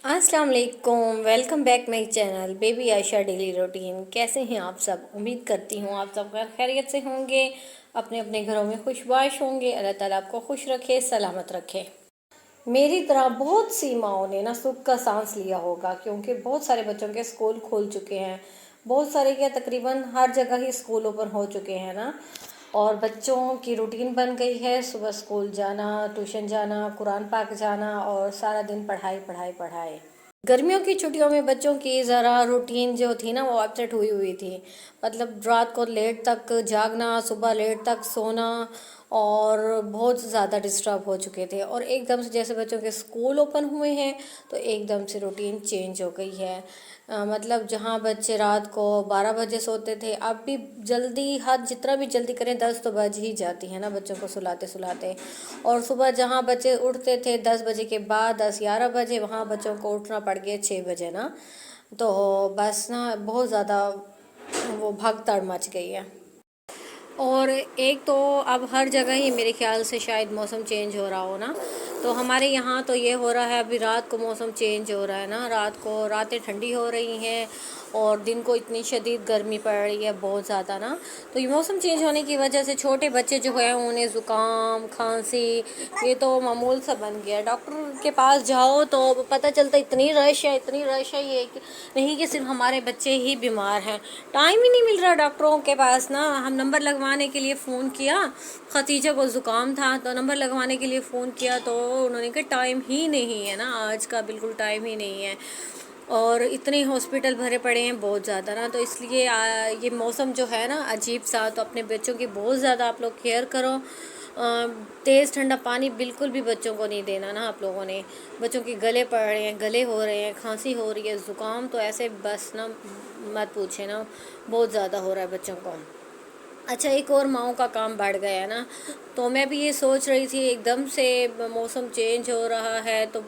अस्सलाम वालेकुम, welcome back my channel baby Ayesha daily routine. कैसे हैं आप सब? उम्मीद करती हूँ आप सब खैरियत से होंगे, अपने अपने घरों में खुशबाश होंगे। अल्लाह ताला आपको खुश रखे, सलामत रखे। मेरी तरह बहुत सी माओं ने ना सुख का सांस लिया होगा, क्योंकि बहुत सारे बच्चों के स्कूल खुल चुके हैं। बहुत सारे क्या, तकरीबन हर जगह ही स्कूल ओपन हो चुके हैं ना। और बच्चों की रूटीन बन गई है, सुबह स्कूल जाना, ट्यूशन जाना, कुरान पाक जाना और सारा दिन पढ़ाई पढ़ाई पढ़ाई। गर्मियों की छुट्टियों में बच्चों की ज़रा रूटीन जो थी ना, वो अपसेट हुई हुई थी। मतलब रात को लेट तक जागना, सुबह लेट तक सोना, और बहुत ज़्यादा डिस्टर्ब हो चुके थे। और एकदम से जैसे बच्चों के स्कूल ओपन हुए हैं तो एकदम से रूटीन चेंज हो गई है। मतलब जहाँ बच्चे रात को 12 बजे सोते थे, अब भी जल्दी, हद जितना भी जल्दी करें 10 तो बज ही जाती है ना बच्चों को सुलाते सुलाते। और सुबह जहाँ बच्चे उठते थे 10 बजे के बाद, 10-11 बजे, वहाँ बच्चों को उठना पड़ गया 6 बजे ना। तो बस ना बहुत ज़्यादा वो भगदड़ मच गई है। और एक तो अब हर जगह ही मेरे ख्याल से शायद मौसम चेंज हो रहा हो ना। तो हमारे यहाँ तो ये हो रहा है, अभी रात को मौसम चेंज हो रहा है ना। रात को रातें ठंडी हो रही हैं और दिन को इतनी शदीद गर्मी पड़ रही है, बहुत ज़्यादा ना। तो ये मौसम चेंज होने की वजह से छोटे बच्चे जो हैं उन्हें ज़ुकाम, खांसी, ये तो मामूल सा बन गया। डॉक्टर के पास जाओ तो पता चलता इतनी रश है, इतनी रश है, ये नहीं कि सिर्फ हमारे बच्चे ही बीमार हैं। टाइम ही नहीं मिल रहा डॉक्टरों के पास ना। हम नंबर लगवाने के लिए फ़ोन किया, खतीजा को ज़ुकाम था तो नंबर लगवाने के लिए फ़ोन किया तो उन्होंने कहा टाइम ही नहीं है ना, आज का बिल्कुल टाइम ही नहीं है। और इतने हॉस्पिटल भरे पड़े हैं बहुत ज़्यादा ना। तो इसलिए ये मौसम जो है ना अजीब सा, तो अपने बच्चों की बहुत ज़्यादा आप लोग केयर करो। तेज़ ठंडा पानी बिल्कुल भी बच्चों को नहीं देना ना आप लोगों ने। बच्चों के गले पड़ रहे हैं, गले हो रहे हैं, खांसी हो रही है, ज़ुकाम तो ऐसे बस ना मत पूछे ना, बहुत ज़्यादा हो रहा है बच्चों को। अच्छा, एक और माओं का काम बढ़ गया है ना। तो मैं भी ये सोच रही थी, एकदम से मौसम चेंज हो रहा है तो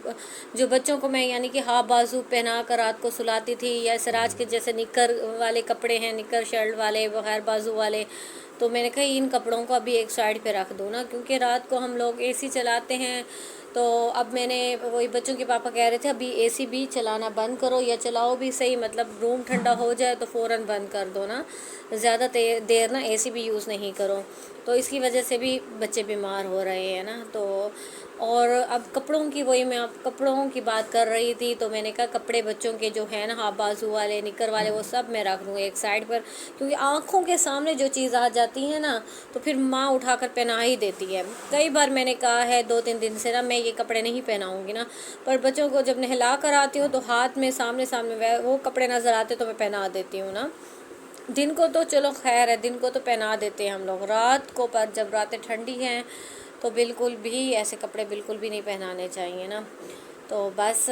जो बच्चों को मैं यानी कि हाफ बाजू पहना कर रात को सुलाती थी, या सराज के जैसे निकर वाले कपड़े हैं, निकर शर्ट वाले बगैर बाजू वाले, तो मैंने कहा इन कपड़ों को अभी एक साइड पे रख दो ना, क्योंकि रात को हम लोग एसी चलाते हैं। तो अब मैंने वही, बच्चों के पापा कह रहे थे अभी एसी भी चलाना बंद करो, या चलाओ भी सही, मतलब रूम ठंडा हो जाए तो फ़ौरन बंद कर दो ना। ज़्यादा देर ना एसी भी यूज़ नहीं करो। तो इसकी वजह से भी बच्चे बीमार हो रहे हैं ना। तो और अब कपड़ों की, वही मैं अब कपड़ों की बात कर रही थी, तो मैंने कहा कपड़े बच्चों के जो है ना हाफ बाजू वाले, निकर वाले, वो सब मैं रख दूँगी एक साइड पर। क्योंकि आँखों के सामने जो चीज़ आ जाती है ना, तो फिर माँ उठाकर पहना ही देती है। कई बार मैंने कहा है 2-3 दिन से ना, मैं ये कपड़े नहीं पहनाऊँगी ना, पर बच्चों को जब नहला कर आती हूँ तो हाथ में सामने सामने वो कपड़े नज़र आते तो मैं पहना देती हूँ ना। दिन को तो चलो खैर है, दिन को तो पहना देते हैं हम लोग, रात को पर जब रातें ठंडी हैं तो बिल्कुल भी ऐसे कपड़े बिल्कुल भी नहीं पहनाने चाहिए ना। तो बस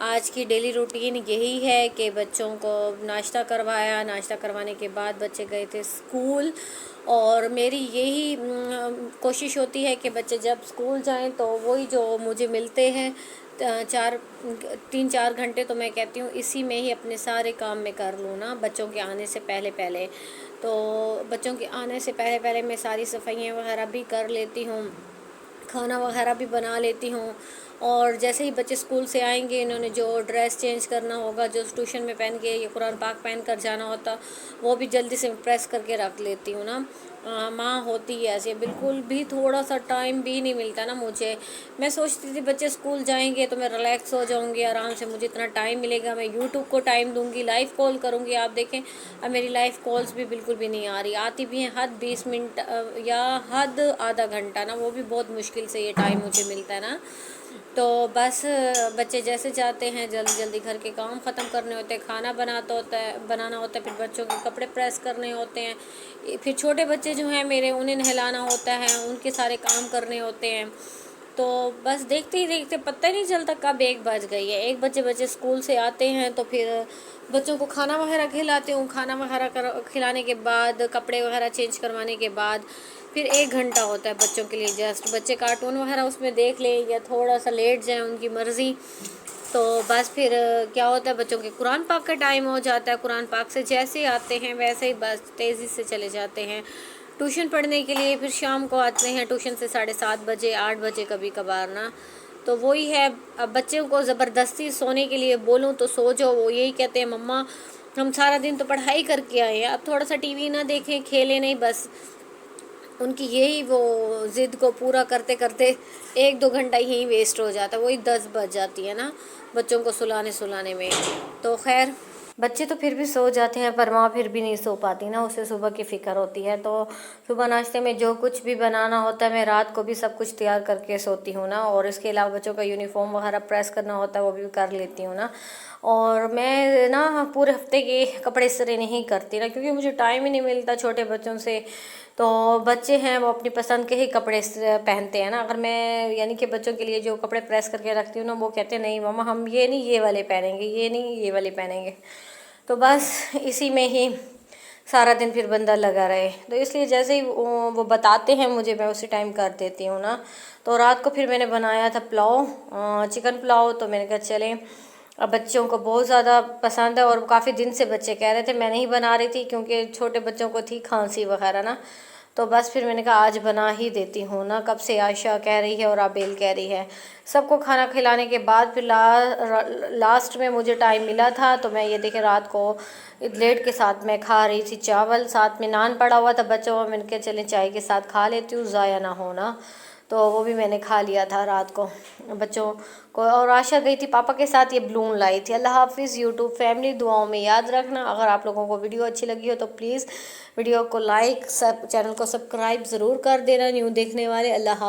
आज की डेली रूटीन यही है कि बच्चों को नाश्ता करवाया, नाश्ता करवाने के बाद बच्चे गए थे स्कूल। और मेरी यही कोशिश होती है कि बच्चे जब स्कूल जाएं तो वही जो मुझे मिलते हैं 3-4 घंटे, तो मैं कहती हूँ इसी में ही अपने सारे काम में कर लूँ ना, बच्चों के आने से पहले पहले। तो बच्चों के आने से पहले पहले मैं सारी सफाइयाँ वगैरह भी कर लेती हूँ, खाना वगैरह भी बना लेती हूँ। और जैसे ही बच्चे स्कूल से आएंगे, इन्होंने जो ड्रेस चेंज करना होगा, जो ट्यूशन में पहन के या कुरान पाक पहन कर जाना होता, वो भी जल्दी से प्रेस करके रख लेती हूँ ना। माँ होती है ऐसे, बिल्कुल भी थोड़ा सा टाइम भी नहीं मिलता ना मुझे। मैं सोचती थी बच्चे स्कूल जाएंगे तो मैं रिलैक्स हो जाऊंगी, आराम से मुझे इतना टाइम मिलेगा, मैं यूट्यूब को टाइम दूंगी, लाइव कॉल करूंगी। आप देखें अब मेरी लाइव कॉल्स भी बिल्कुल भी नहीं आ रही, आती भी हैं हद 20 मिनट या हद आधा घंटा ना, वो भी बहुत मुश्किल से ये टाइम मुझे मिलता है ना। तो बस बच्चे जैसे जाते हैं, जल्दी जल्दी घर के काम ख़त्म करने होते हैं, खाना बनाना होता है, फिर बच्चों के कपड़े प्रेस करने होते हैं, फिर छोटे बच्चे जो हैं मेरे, उन्हें नहलाना होता है, उनके सारे काम करने होते हैं। तो बस देखते ही देखते पता ही नहीं चलता कब 1 बज गई है। 1 बजे बच्चे स्कूल से आते हैं तो फिर बच्चों को खाना वगैरह खिलाती हूँ। खाना वगैरह खिलाने के बाद, कपड़े वगैरह चेंज करवाने के बाद, फिर 1 घंटा होता है बच्चों के लिए, जस्ट बच्चे कार्टून वगैरह उसमें देख लें या थोड़ा सा लेट जाएं, उनकी मर्ज़ी। तो बस फिर क्या होता है, बच्चों के कुरान पाक का टाइम हो जाता है। कुरान पाक से जैसे ही आते हैं वैसे ही बस तेज़ी से चले जाते हैं ट्यूशन पढ़ने के लिए। फिर शाम को आते हैं ट्यूशन से 7:30 बजे, 8 बजे कभी कभार ना। तो تو وہی ہے، اب بچوں کو زبردستی سونے کے لیے بولوں تو سو جاؤ، وہ یہی کہتے ہیں مما ہم سارا دن تو پڑھائی کر کے آئے ہیں، اب تھوڑا سا ٹی وی نہ دیکھیں، کھیلیں نہیں، بس ان کی یہی وہ ضد کو پورا کرتے کرتے 1-2 گھنٹہ یہی ویسٹ ہو جاتا ہے، وہی 10 بج جاتی ہے نا بچوں کو سلانے میں۔ تو خیر بچے تو پھر بھی سو جاتے ہیں، پر ماں پھر بھی نہیں سو پاتی نا، اسے صبح کی فکر ہوتی ہے۔ تو صبح ناشتے میں جو کچھ بھی بنانا ہوتا ہے میں رات کو بھی سب کچھ تیار کر کے سوتی ہوں نا، اور اس کے علاوہ بچوں کا یونیفارم وغیرہ پریس کرنا ہوتا ہے وہ بھی کر لیتی ہوں نا۔ اور میں نا پورے ہفتے کے کپڑے استری نہیں کرتی نا، کیونکہ مجھے ٹائم ہی نہیں ملتا چھوٹے بچوں سے، تو بچے ہیں وہ اپنی پسند کے ہی کپڑے پہنتے ہیں نا۔ اگر میں یعنی کہ بچوں کے لیے جو کپڑے پریس کر کے رکھتی ہوں نا، وہ کہتے ہیں نہیں مما ہم یہ نہیں یہ والے پہنیں گے، یہ نہیں یہ والے پہنیں گے، تو بس اسی میں ہی سارا دن پھر بندہ لگا رہے۔ تو اس لیے جیسے ہی وہ بتاتے ہیں مجھے میں اسی ٹائم کر دیتی ہوں نا۔ تو رات کو پھر میں نے بنایا تھا پلاؤ، چکن پلاؤ، تو میں نے کہا چلیں اب بچوں کو بہت زیادہ پسند ہے، اور کافی دن سے بچے کہہ رہے تھے، میں نہیں بنا رہی تھی کیونکہ چھوٹے بچوں کو تھی کھانسی وغیرہ نا، تو بس پھر میں نے کہا آج بنا ہی دیتی ہوں نا، کب سے عائشہ کہہ رہی ہے اور عابیل کہہ رہی ہے۔ سب کو کھانا کھلانے کے بعد پھر لاسٹ میں مجھے ٹائم ملا تھا، تو میں یہ دیکھیں رات کو لیٹ کے ساتھ میں کھا رہی تھی چاول، ساتھ میں نان پڑا ہوا تھا بچوں میں نے کہا چلیں چائے کے ساتھ کھا لیتی ہوں، ضائع نہ ہونا، تو وہ بھی میں نے کھا لیا تھا رات کو بچوں کو۔ اور عائشہ گئی تھی پاپا کے ساتھ، یہ بلون لائی تھی۔ اللہ حافظ یوٹیوب فیملی، دعاؤں میں یاد رکھنا۔ اگر آپ لوگوں کو ویڈیو اچھی لگی ہو تو پلیز ویڈیو کو لائک، چینل کو سبسکرائب ضرور کر دینا نیو دیکھنے والے۔ اللہ حافظ۔